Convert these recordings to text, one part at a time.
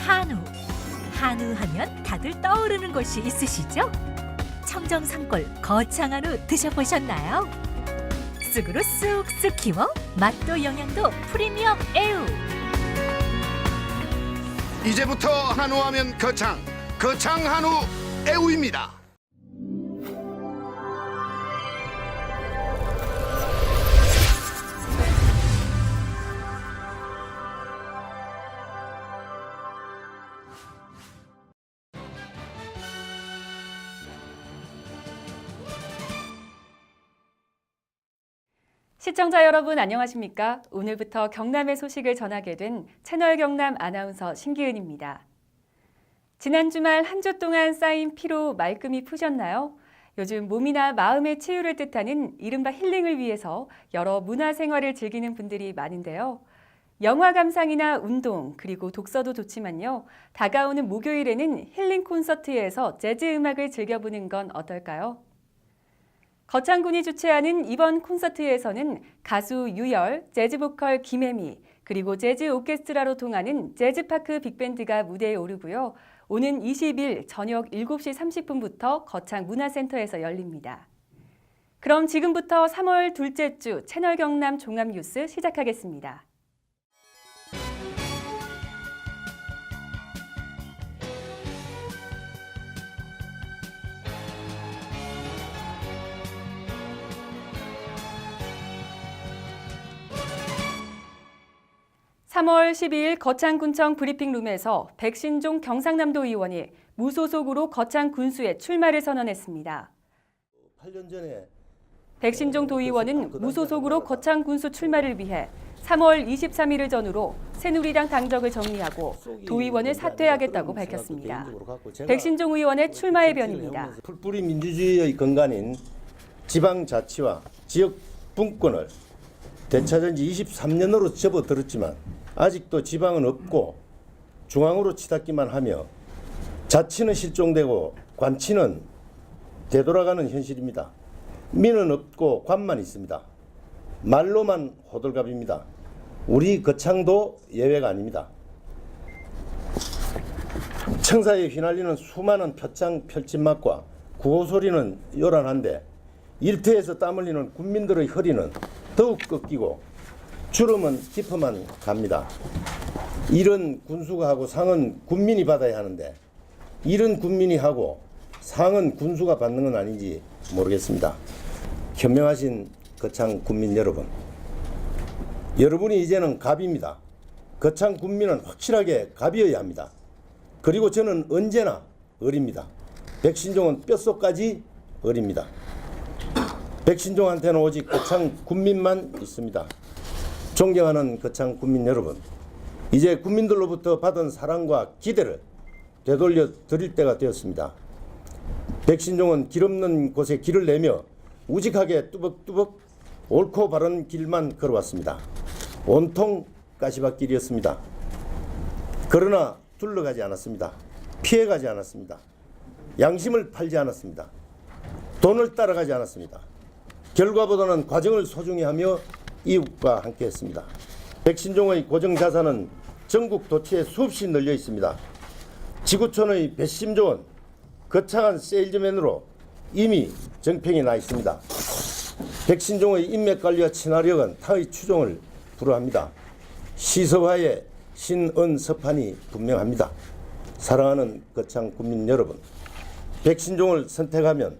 한우. 한우 하면 다들 떠오르는 곳이 있으시죠? 청정 산골 거창 한우 드셔보셨나요? 쑥으로 쑥쑥 키워 맛도 영양도 프리미엄 애우. 이제부터 한우하면 거창 한우 애우입니다. 시청자 여러분 안녕하십니까? 오늘부터 경남의 소식을 전하게 된 채널 경남 아나운서 신기은입니다. 지난 주말 한 주 동안 쌓인 피로 말끔히 푸셨나요? 요즘 몸이나 마음의 치유를 뜻하는 이른바 힐링을 위해서 여러 문화생활을 즐기는 분들이 많은데요. 영화 감상이나 운동 그리고 독서도 좋지만요. 다가오는 목요일에는 힐링 콘서트에서 재즈 음악을 즐겨보는 건 어떨까요? 거창군이 주최하는 이번 콘서트에서는 가수 유열, 재즈보컬 김혜미, 그리고 재즈 오케스트라로 통하는 재즈파크 빅밴드가 무대에 오르고요. 오는 20일 저녁 7시 30분부터 거창 문화센터에서 열립니다. 그럼 지금부터 3월 둘째 주 채널 경남 종합뉴스 시작하겠습니다. (3월 12일) 거창군청 브리핑룸에서 백신종 경상남도 의원이 무소속으로 거창 군수에 출마를 선언했습니다. 8년 전에 백신종 도의원은 무소속으로 거창 군수 출마를 위해 3월 23일을 전후로 새누리당 당적을 정리하고 도의원을 사퇴하겠다고 밝혔습니다. 백신종 의원의 출마의 변입니다. 풀뿌리 민주주의의 근간인 지방자치와 지역 분권을 되찾은 지 23년으로 접어들었지만 아직도 지방은 없고 중앙으로 치닫기만 하며 자치는 실종되고 관치는 되돌아가는 현실입니다. 민은 없고 관만 있습니다. 말로만 호들갑입니다. 우리 거창도 예외가 아닙니다. 청사에 휘날리는 수많은 표창 펼침막과 구호소리는 요란한데 일터에서 땀 흘리는 군민들의 허리는 더욱 꺾이고 주름은 깊어만 갑니다. 일은 군수가 하고 상은 군민이 받아야 하는데 일은 군민이 하고 상은 군수가 받는 건 아닌지 모르겠습니다. 현명하신 거창 군민 여러분, 여러분이 이제는 갑입니다. 거창 군민은 확실하게 갑이어야 합니다. 그리고 저는 언제나 어립니다. 백신종은 뼛속까지 어립니다. 백신종한테는 오직 거창 군민만 있습니다. 존경하는 거창 군민 여러분, 이제 국민들로부터 받은 사랑과 기대를 되돌려 드릴 때가 되었습니다. 백신종은 길 없는 곳에 길을 내며 우직하게 뚜벅뚜벅 옳고 바른 길만 걸어왔습니다. 온통 가시밭길이었습니다. 그러나 둘러가지 않았습니다. 피해가지 않았습니다. 양심을 팔지 않았습니다. 돈을 따라가지 않았습니다. 결과보다는 과정을 소중히 하며 이웃과 함께했습니다. 백신종의 고정자산은 전국 도처에 수없이 널려 있습니다. 지구촌의 배심조원, 거창한 세일즈맨으로 이미 정평이 나 있습니다. 백신종의 인맥관리와 친화력은 타의 추종을 불허합니다. 시서화의 신언서판이 분명합니다. 사랑하는 거창 국민 여러분, 백신종을 선택하면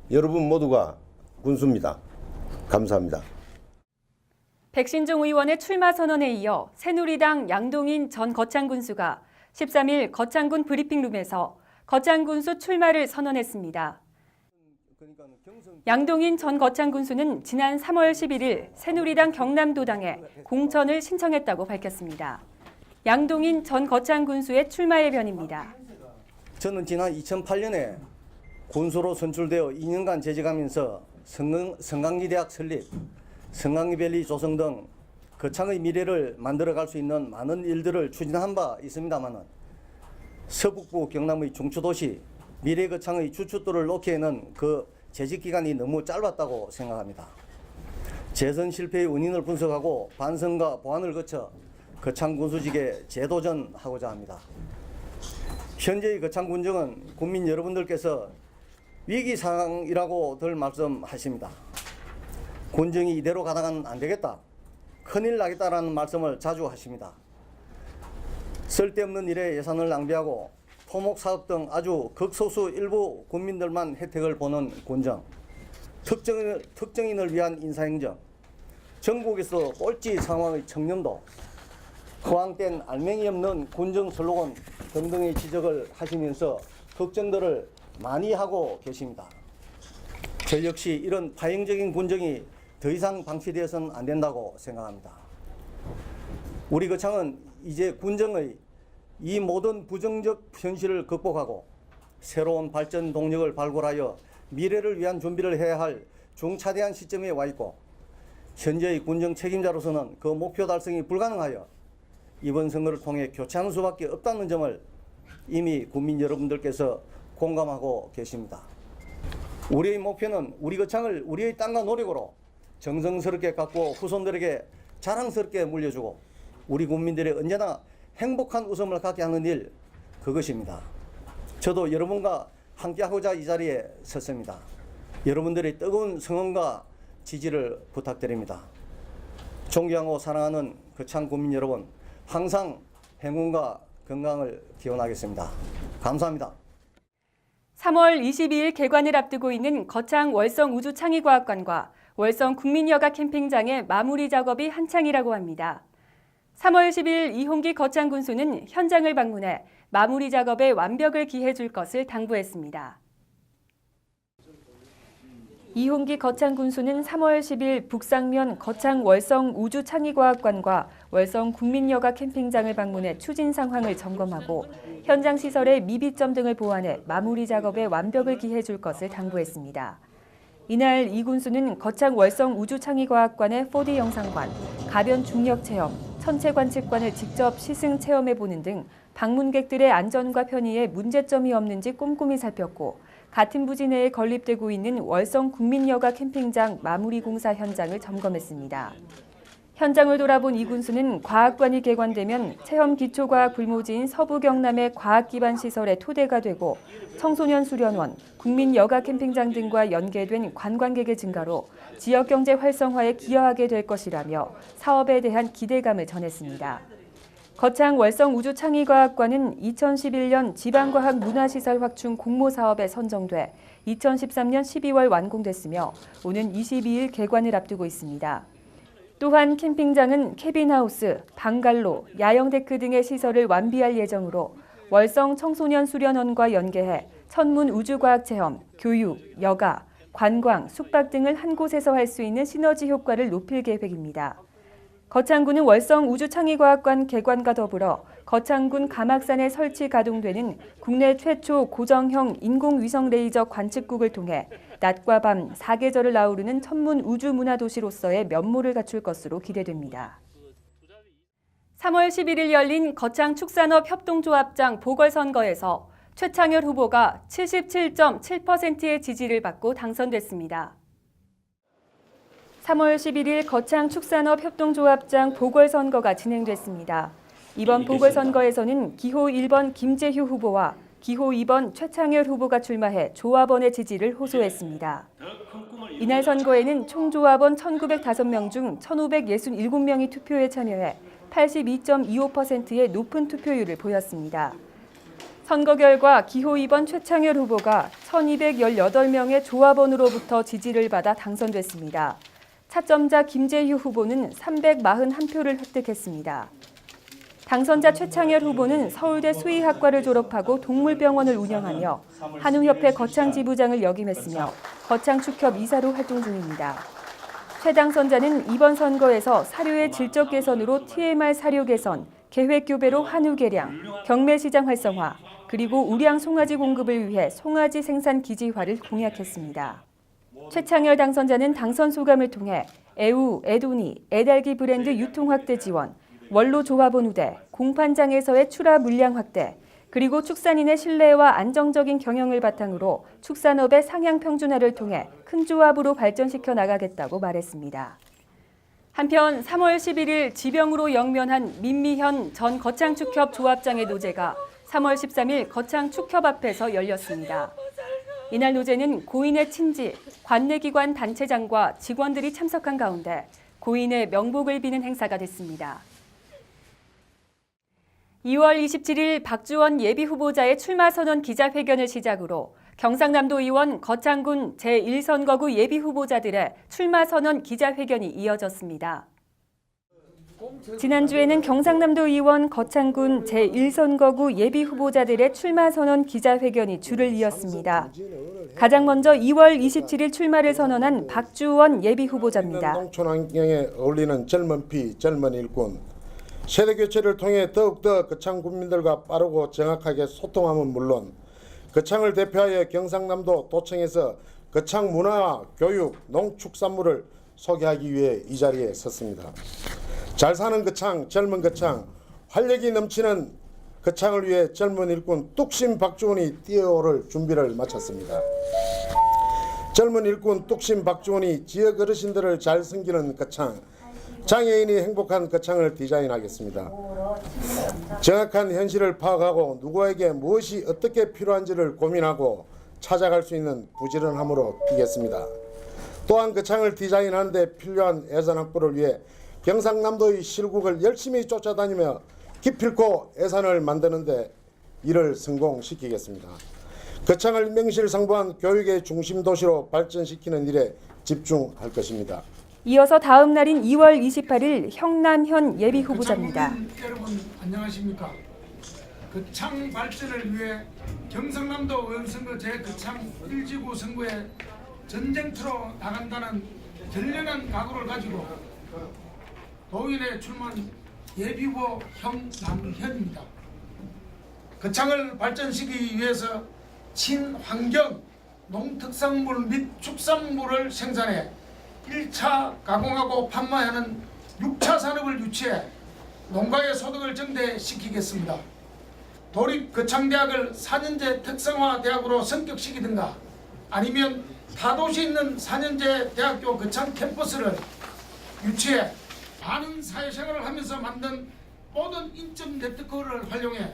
여러분 모두가 군수입니다. 감사합니다. 백신종 의원의 출마 선언에 이어 새누리당 양동인 전 거창군수가 13일 거창군 브리핑룸에서 거창군수 출마를 선언했습니다. 양동인 전 거창군수는 지난 3월 11일 새누리당 경남도당에 공천을 신청했다고 밝혔습니다. 양동인 전 거창군수의 출마의 변입니다. 저는 지난 2008년에 군수로 선출되어 2년간 재직하면서 성강리대학 설립, 성강리밸리 조성 등 거창의 미래를 만들어갈 수 있는 많은 일들을 추진한 바 있습니다만 서북부 경남의 중추도시 미래거창의 주춧돌을 놓기에는 그 재직기간이 너무 짧았다고 생각합니다. 재선 실패의 원인을 분석하고 반성과 보완을 거쳐 거창군수직에 재도전하고자 합니다. 현재의 거창 군정은 국민 여러분들께서 위기 상황이라고들 말씀하십니다. 군정이 이대로 가다가는 안 되겠다, 큰일 나겠다라는 말씀을 자주 하십니다. 쓸데없는 일에 예산을 낭비하고 토목 사업 등 아주 극소수 일부 국민들만 혜택을 보는 군정, 특정인을 위한 인사행정, 전국에서 꼴찌 상황의 청렴도, 허황된 알맹이 없는 군정 슬로건 등등의 지적을 하시면서 걱정들을 많이 하고 계십니다. 저 역시 이런 파행적인 군정이 더 이상 방치되어서는 안 된다고 생각합니다. 우리 거창은 이제 군정의 이 모든 부정적 현실을 극복하고 새로운 발전 동력을 발굴하여 미래를 위한 준비를 해야 할 중차대한 시점에 와 있고, 현재의 군정 책임자로서는 그 목표 달성이 불가능하여 이번 선거를 통해 교체하는 수밖에 없다는 점을 이미 국민 여러분들께서 공감하고 계십니다. 우리의 목표는 우리 거창을 우리의 땅과 노력으로 정성스럽게 갖고 후손들에게 자랑스럽게 물려주고 우리 국민들이 언제나 행복한 웃음을 갖게 하는 일, 그것입니다. 저도 여러분과 함께하고자 이 자리에 섰습니다. 여러분들의 뜨거운 성원과 지지를 부탁드립니다. 존경하고 사랑하는 거창 국민 여러분, 항상 행운과 건강을 기원하겠습니다. 감사합니다. 3월 22일 개관을 앞두고 있는 거창 월성 우주창의과학관과 월성 국민여가 캠핑장의 마무리 작업이 한창이라고 합니다. 3월 10일 이홍기 거창 군수는 현장을 방문해 마무리 작업에 완벽을 기해 줄 것을 당부했습니다. 이홍기 거창 군수는 3월 10일 북상면 거창 월성 우주창의과학관과 월성 국민여가 캠핑장을 방문해 추진 상황을 점검하고 현장 시설의 미비점 등을 보완해 마무리 작업에 완벽을 기해 줄 것을 당부했습니다. 이날 이 군수는 거창 월성 우주창의과학관의 4D 영상관, 가변 중력 체험, 천체 관측관을 직접 시승 체험해보는 등 방문객들의 안전과 편의에 문제점이 없는지 꼼꼼히 살폈고, 같은 부지 내에 건립되고 있는 월성 국민여가 캠핑장 마무리 공사 현장을 점검했습니다. 현장을 돌아본 이 군수는 과학관이 개관되면 체험 기초과학 불모지인 서부 경남의 과학 기반 시설의 토대가 되고 청소년 수련원, 국민여가 캠핑장 등과 연계된 관광객의 증가로 지역 경제 활성화에 기여하게 될 것이라며 사업에 대한 기대감을 전했습니다. 거창 월성 우주창의과학관은 2011년 지방과학 문화시설 확충 공모사업에 선정돼 2013년 12월 완공됐으며 오는 22일 개관을 앞두고 있습니다. 또한 캠핑장은 캐빈하우스, 방갈로, 야영데크 등의 시설을 완비할 예정으로 월성 청소년 수련원과 연계해 천문 우주과학체험, 교육, 여가, 관광, 숙박 등을 한 곳에서 할 수 있는 시너지 효과를 높일 계획입니다. 거창군은 월성 우주창의과학관 개관과 더불어 거창군 가막산에 설치 가동되는 국내 최초 고정형 인공위성 레이저 관측국을 통해 낮과 밤 4계절을 아우르는 천문 우주문화도시로서의 면모를 갖출 것으로 기대됩니다. 3월 11일 열린 거창 축산업 협동조합장 보궐선거에서 최창열 후보가 77.7%의 지지를 받고 당선됐습니다. 3월 11일 거창 축산업 협동조합장 보궐선거가 진행됐습니다. 이번 보궐선거에서는 기호 1번 김재휴 후보와 기호 2번 최창열 후보가 출마해 조합원의 지지를 호소했습니다. 이날 선거에는 총 조합원 1,905명 중 1,567명이 투표에 참여해 82.25%의 높은 투표율을 보였습니다. 선거 결과 기호 2번 최창열 후보가 1,218명의 조합원으로부터 지지를 받아 당선됐습니다. 차점자 김재휴 후보는 341표를 획득했습니다. 당선자 최창열 후보는 서울대 수의학과를 졸업하고 동물병원을 운영하며 한우협회 거창지부장을 역임했으며 거창축협 이사로 활동 중입니다. 최 당선자는 이번 선거에서 사료의 질적 개선으로 TMR 사료 개선, 계획 교배로 한우 개량, 경매시장 활성화, 그리고 우량 송아지 공급을 위해 송아지 생산 기지화를 공약했습니다. 최창열 당선자는 당선 소감을 통해 애우, 애도니, 애달기 브랜드 유통 확대 지원, 원로 조합원 우대, 공판장에서의 출하 물량 확대, 그리고 축산인의 신뢰와 안정적인 경영을 바탕으로 축산업의 상향 평준화를 통해 큰 조합으로 발전시켜 나가겠다고 말했습니다. 한편 3월 11일 지병으로 영면한 민미현 전 거창축협 조합장의 노제가 3월 13일 거창 축협 앞에서 열렸습니다. 이날 노제는 고인의 친지, 관내기관 단체장과 직원들이 참석한 가운데 고인의 명복을 비는 행사가 됐습니다. 2월 27일 박주원 예비후보자의 출마선언 기자회견을 시작으로 경상남도 의원 거창군 제1선거구 예비후보자들의 출마선언 기자회견이 이어졌습니다. 지난주에는 경상남도 의원 거창군 제1선거구 예비후보자들의 출마선언 기자회견이 줄을 이었습니다. 가장 먼저 2월 27일 출마를 선언한 박주원 예비후보자입니다. 농촌 환경에 어울리는 젊은 피, 젊은 일꾼. 세대 교체를 통해 더욱더 거창 군민들과 빠르고 정확하게 소통함은 물론 거창을 대표하여 경상남도 도청에서 거창 문화와 교육, 농축산물을 소개하기 위해 이 자리에 섰습니다. 잘 사는 거창, 젊은 거창, 활력이 넘치는 거창을 위해 젊은 일꾼 뚝심 박주원이 뛰어오를 준비를 마쳤습니다. 젊은 일꾼 뚝심 박주원이 지역 어르신들을 잘 섬기는 거창, 장애인이 행복한 거창을 디자인하겠습니다. 정확한 현실을 파악하고 누구에게 무엇이 어떻게 필요한지를 고민하고 찾아갈 수 있는 부지런함으로 뛰겠습니다. 또한 거창을 디자인하는 데 필요한 예산 확보를 위해 경상남도의 실국을 열심히 쫓아다니며 기필코 예산을 만드는 데 이를 성공시키겠습니다. 거창을 명실상부한 교육의 중심 도시로 발전시키는 일에 집중할 것입니다. 이어서 다음 날인 2월 28일 형남현 예비후보자입니다. 여러분 안녕하십니까? 거창 발전을 위해 경상남도 의원선거 제 거창 1지구 선거에 전쟁터로 나간다는 결연한 각오를 가지고 도의원에 출마한 예비후보 형남현입니다. 거창을 발전시키기 위해서 친환경 농특산물 및 축산물을 생산해 1차 가공하고 판매하는 6차 산업을 유치해 농가의 소득을 증대시키겠습니다. 도립 거창대학을 4년제 특성화 대학으로 성격시키든가 아니면 타도시에 있는 4년제 대학교 거창 캠퍼스를 유치해 많은 사회생활을 하면서 만든 모든 인적 네트워크를 활용해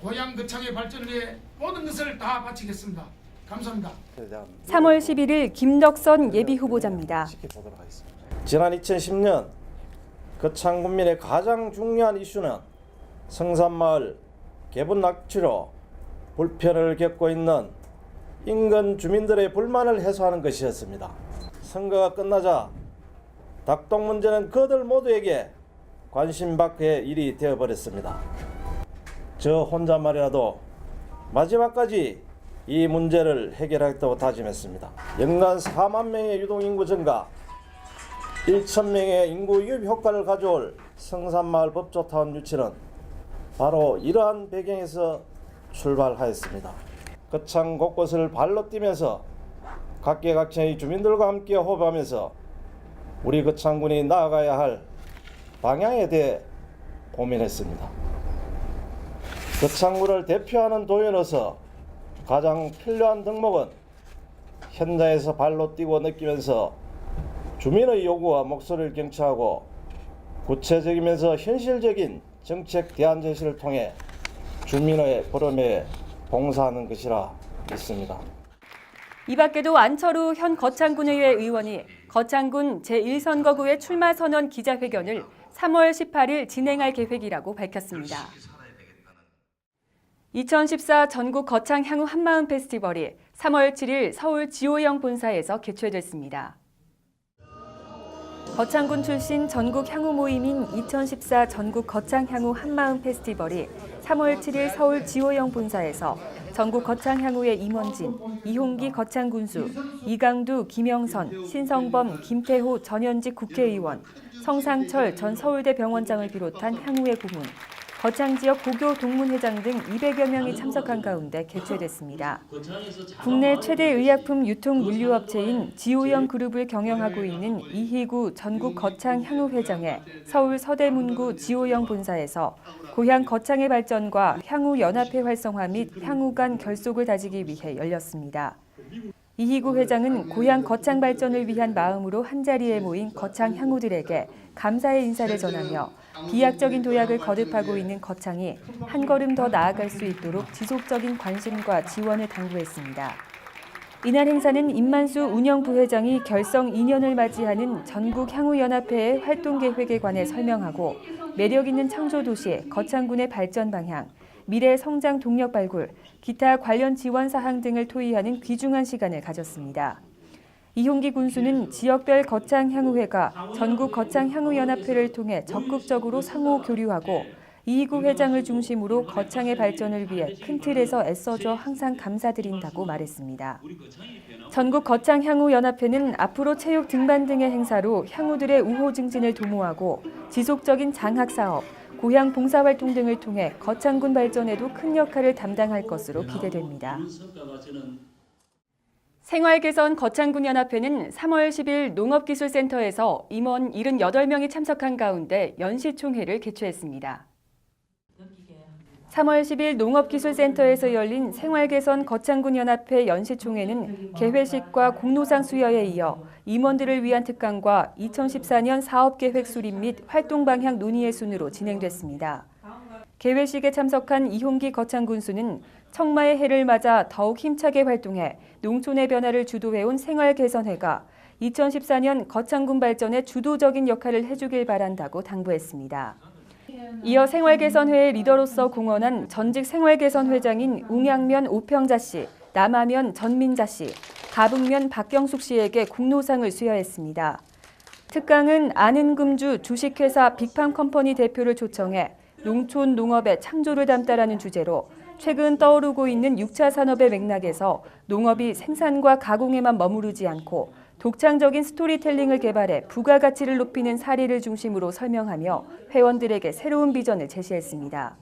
고향 거창의 발전을 위해 모든 것을 다 바치겠습니다. 감사합니다. 3월 11일 김덕선 예비후보자입니다. 지난 2010년 거창 군민의 가장 중요한 이슈는 성산마을 개분 낙취로 불편을 겪고 있는 인근 주민들의 불만을 해소하는 것이었습니다. 선거가 끝나자 닭똥 문제는 그들 모두에게 관심 밖의 일이 되어버렸습니다. 저 혼자말이라도 마지막까지 이 문제를 해결하겠다고 다짐했습니다. 연간 4만 명의 유동인구 증가, 1,000명의 인구 유입 효과를 가져올 성산마을 법조타운 유치는 바로 이러한 배경에서 출발하였습니다. 거창 곳곳을 발로 뛰면서 각계각층의 주민들과 함께 호흡하면서 우리 거창군이 나아가야 할 방향에 대해 고민했습니다. 거창군을 대표하는 도의원으로서 가장 필요한 덕목은 현장에서 발로 뛰고 느끼면서 주민의 요구와 목소리를 경청하고 구체적이면서 현실적인 정책 대안 제시를 통해 주민의 보람에 봉사하는 것이라 믿습니다. 이 밖에도 안철우 현 거창군의회 의원이 거창군 제1선거구의 출마선언 기자회견을 3월 18일 진행할 계획이라고 밝혔습니다. 2014 전국 거창 향후 한마음 페스티벌이 3월 7일 서울 지호영 본사에서 개최됐습니다. 거창군 출신 전국 향후 모임인 2014 전국 거창 향후 한마음 페스티벌이 3월 7일 서울 지호영 본사에서 전국 거창 향후의 임원진, 이홍기 거창군수, 이강두, 김영선, 신성범, 김태호 전현직 국회의원, 성상철 전 서울대 병원장을 비롯한 향후의 고문, 거창 지역 고교 동문회장 등 200여 명이 참석한 가운데 개최됐습니다. 국내 최대 의약품 유통 물류업체인 지호영 그룹을 경영하고 있는 이희구 전국 거창 향후 회장의 서울 서대문구 지호영 본사에서 고향 거창의 발전과 향후 연합회 활성화 및 향후 간 결속을 다지기 위해 열렸습니다. 이희구 회장은 고향 거창 발전을 위한 마음으로 한자리에 모인 거창 향후들에게 감사의 인사를 전하며 비약적인 도약을 거듭하고 있는 거창이 한 걸음 더 나아갈 수 있도록 지속적인 관심과 지원을 당부했습니다. 이날 행사는 임만수 운영부회장이 결성 2년을 맞이하는 전국향후연합회의 활동 계획에 관해 설명하고 매력 있는 창조도시 거창군의 발전 방향, 미래 성장 동력 발굴, 기타 관련 지원 사항 등을 토의하는 귀중한 시간을 가졌습니다. 이홍기 군수는 지역별 거창향후회가 전국 거창향후연합회를 통해 적극적으로 상호 교류하고 이희구 회장을 중심으로 거창의 발전을 위해 큰 틀에서 애써줘 항상 감사드린다고 말했습니다. 전국 거창향후연합회는 앞으로 체육 등반 등의 행사로 향후들의 우호 증진을 도모하고 지속적인 장학사업, 고향 봉사활동 등을 통해 거창군 발전에도 큰 역할을 담당할 것으로 기대됩니다. 생활개선 거창군연합회는 3월 10일 농업기술센터에서 임원 78명이 참석한 가운데 연시총회를 개최했습니다. 3월 10일 농업기술센터에서 열린 생활개선 거창군연합회 연시총회는 개회식과 공로상 수여에 이어 임원들을 위한 특강과 2014년 사업계획 수립 및 활동방향 논의의 순으로 진행됐습니다. 개회식에 참석한 이홍기 거창군수는 청마의 해를 맞아 더욱 힘차게 활동해 농촌의 변화를 주도해온 생활개선회가 2014년 거창군 발전에 주도적인 역할을 해주길 바란다고 당부했습니다. 이어 생활개선회의 리더로서 공헌한 전직 생활개선회장인 웅양면 오평자 씨, 남하면 전민자 씨, 가북면 박경숙 씨에게 공로상을 수여했습니다. 특강은 아는금주 주식회사 빅팜컴퍼니 대표를 초청해 농촌 농업의 창조를 담다라는 주제로 최근 떠오르고 있는 6차 산업의 맥락에서 농업이 생산과 가공에만 머무르지 않고 독창적인 스토리텔링을 개발해 부가가치를 높이는 사례를 중심으로 설명하며 회원들에게 새로운 비전을 제시했습니다.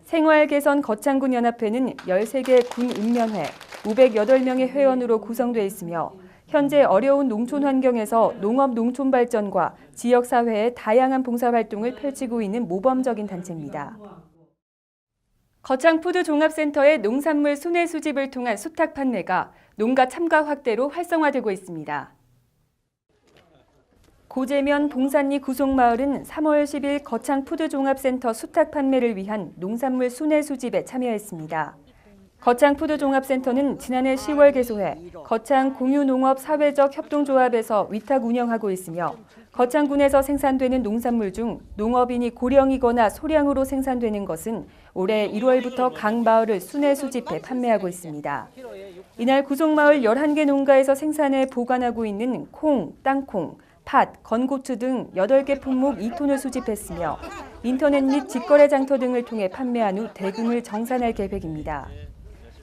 생활개선 거창군연합회는 13개 군 읍면회, 508명의 회원으로 구성되어 있으며 현재 어려운 농촌 환경에서 농업 농촌 발전과 지역사회의 다양한 봉사활동을 펼치고 있는 모범적인 단체입니다. 거창푸드종합센터의 농산물 순회 수집을 통한 수탁 판매가 농가 참가 확대로 활성화되고 있습니다. 고재면 봉산리 구송마을은 3월 10일 거창푸드종합센터 수탁 판매를 위한 농산물 순회 수집에 참여했습니다. 거창푸드종합센터는 지난해 10월 개소해 거창공유농업 사회적 협동조합에서 위탁 운영하고 있으며 거창군에서 생산되는 농산물 중 농업인이 고령이거나 소량으로 생산되는 것은 올해 1월부터 각 마을을 순회 수집해 판매하고 있습니다. 이날 구송마을 11개 농가에서 생산해 보관하고 있는 콩, 땅콩, 팥, 건고추 등 8개 품목 2톤을 수집했으며 인터넷 및 직거래 장터 등을 통해 판매한 후 대금을 정산할 계획입니다.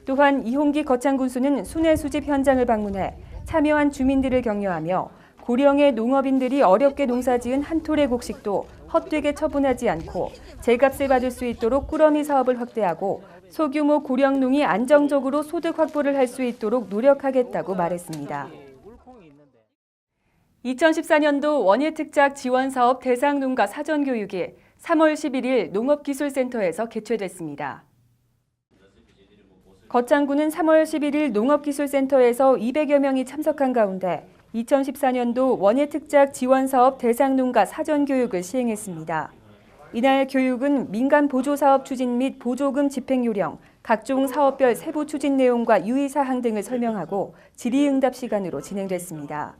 또한 이홍기 거창군수는 순회 수집 현장을 방문해 참여한 주민들을 격려하며 고령의 농업인들이 어렵게 농사지은 한 톨의 곡식도 헛되게 처분하지 않고 제값을 받을 수 있도록 꾸러미 사업을 확대하고 소규모 고령농이 안정적으로 소득 확보를 할 수 있도록 노력하겠다고 말했습니다. 2014년도 원예특작 지원사업 대상농가 사전교육이 3월 11일 농업기술센터에서 개최됐습니다. 거창군은 3월 11일 농업기술센터에서 200여 명이 참석한 가운데 2014년도 원예특작 지원사업 대상농가 사전교육을 시행했습니다. 이날 교육은 민간 보조사업 추진 및 보조금 집행 요령, 각종 사업별 세부 추진 내용과 유의사항 등을 설명하고 질의응답 시간으로 진행됐습니다.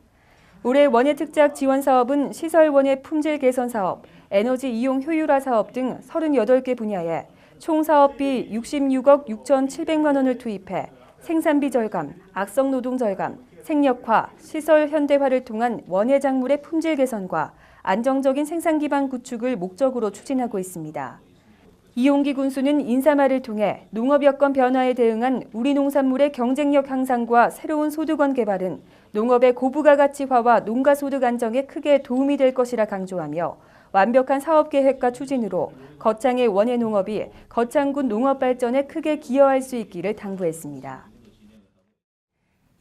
올해 원예특작 지원사업은 시설원예 품질 개선 사업, 에너지 이용 효율화 사업 등 38개 분야에 총 사업비 66억 6,700만 원을 투입해 생산비 절감, 악성 노동 절감, 생력화, 시설 현대화를 통한 원예 작물의 품질 개선과 안정적인 생산 기반 구축을 목적으로 추진하고 있습니다. 이용기 군수는 인사말을 통해 농업 여건 변화에 대응한 우리 농산물의 경쟁력 향상과 새로운 소득원 개발은 농업의 고부가 가치화와 농가 소득 안정에 크게 도움이 될 것이라 강조하며 완벽한 사업 계획과 추진으로 거창의 원예 농업이 거창군 농업 발전에 크게 기여할 수 있기를 당부했습니다.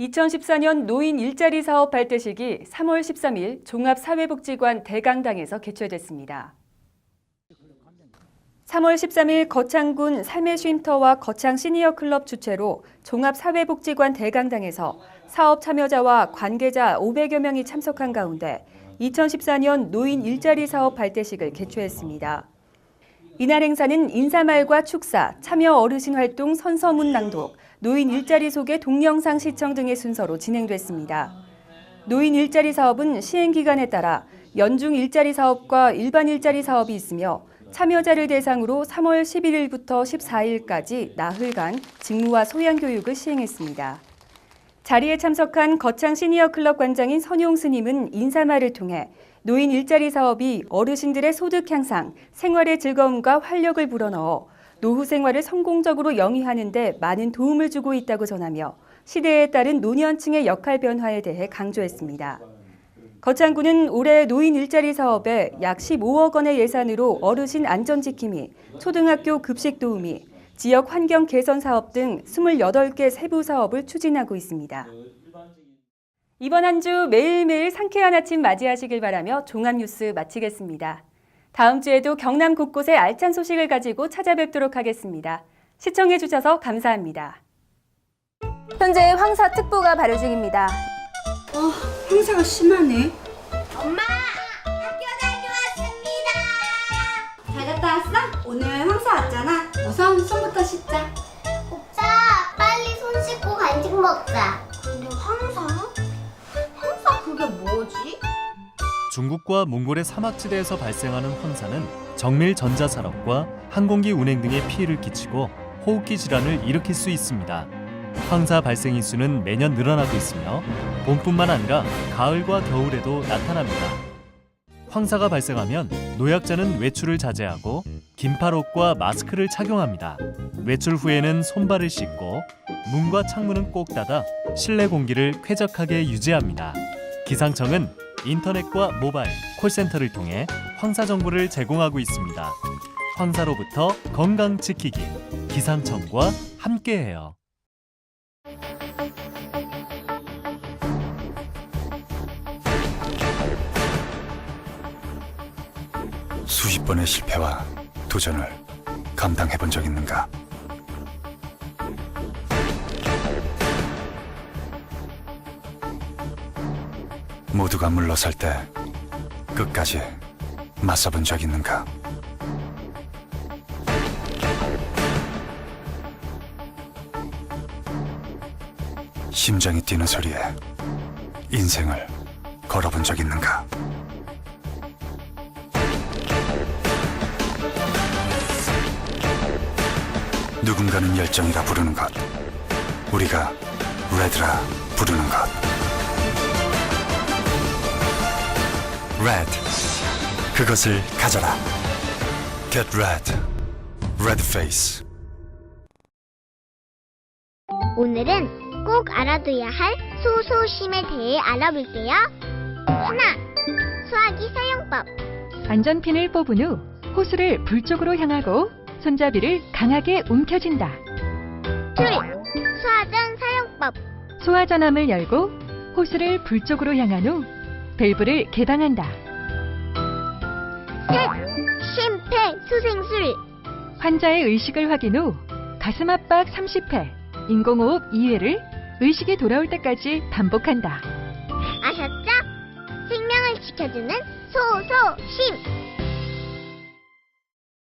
2014년 노인 일자리 사업 발대식이 3월 13일 종합사회복지관 대강당에서 개최됐습니다. 3월 13일 거창군 삶의 쉼터와 거창 시니어클럽 주최로 종합사회복지관 대강당에서 사업 참여자와 관계자 500여 명이 참석한 가운데 2014년 노인 일자리 사업 발대식을 개최했습니다. 이날 행사는 인사말과 축사, 참여 어르신 활동 선서문 낭독, 노인 일자리 소개 동영상 시청 등의 순서로 진행됐습니다. 노인 일자리 사업은 시행기간에 따라 연중 일자리 사업과 일반 일자리 사업이 있으며 참여자를 대상으로 3월 11일부터 14일까지 나흘간 직무와 소양 교육을 시행했습니다. 자리에 참석한 거창 시니어 클럽 관장인 선용 스님은 인사말을 통해 노인 일자리 사업이 어르신들의 소득 향상, 생활의 즐거움과 활력을 불어넣어 노후 생활을 성공적으로 영위하는 데 많은 도움을 주고 있다고 전하며 시대에 따른 노년층의 역할 변화에 대해 강조했습니다. 거창구는 올해 노인 일자리 사업에 약 15억 원의 예산으로 어르신 안전지킴이, 초등학교 급식 도우미, 지역 환경 개선 사업 등 28개 세부 사업을 추진하고 있습니다. 이번 한 주 매일매일 상쾌한 아침 맞이하시길 바라며 종합뉴스 마치겠습니다. 다음 주에도 경남 곳곳의 알찬 소식을 가지고 찾아뵙도록 하겠습니다. 시청해주셔서 감사합니다. 현재 황사특보가 발효 중입니다. 황사가 심하네. 엄마, 학교 다녀왔습니다. 잘 갔다 왔어? 오늘 황사 왔잖아. 우선 손부터 씻자. 오빠, 빨리 손 씻고 간식 먹자. 근데 황사? 황사 그게 뭐지? 중국과 몽골의 사막지대에서 발생하는 황사는 정밀 전자산업과 항공기 운행 등에 피해를 끼치고 호흡기 질환을 일으킬 수 있습니다. 황사 발생 일수는 매년 늘어나고 있으며 봄뿐만 아니라 가을과 겨울에도 나타납니다. 황사가 발생하면 노약자는 외출을 자제하고 긴팔옷과 마스크를 착용합니다. 외출 후에는 손발을 씻고 문과 창문은 꼭 닫아 실내 공기를 쾌적하게 유지합니다. 기상청은 인터넷과 모바일, 콜센터를 통해 황사 정보를 제공하고 있습니다. 황사로부터 건강 지키기, 기상청과 함께해요. 수십 번의 실패와 도전을 감당해본 적 있는가? 모두가 물러설 때 끝까지 맞서본 적 있는가? 심장이 뛰는 소리에 인생을 걸어본 적 있는가? 누군가는 열정이라 부르는 것, 우리가 레드라 부르는 것. 레드, 그것을 가져라. Get red, red face. 오늘은 꼭 알아둬야 할 소소심에 대해 알아볼게요. 하나, 수화기 사용법. 안전핀을 뽑은 후 호스를 불 쪽으로 향하고 손잡이를 강하게 움켜쥔다. 둘, 소화전 사용법. 소화전함을 열고 호스를 불 쪽으로 향한 후 밸브를 개방한다. 셋, 심폐소생술. 환자의 의식을 확인 후 가슴 압박 30회, 인공호흡 2회를 의식이 돌아올 때까지 반복한다. 아셨죠? 생명을 지켜주는 소소심.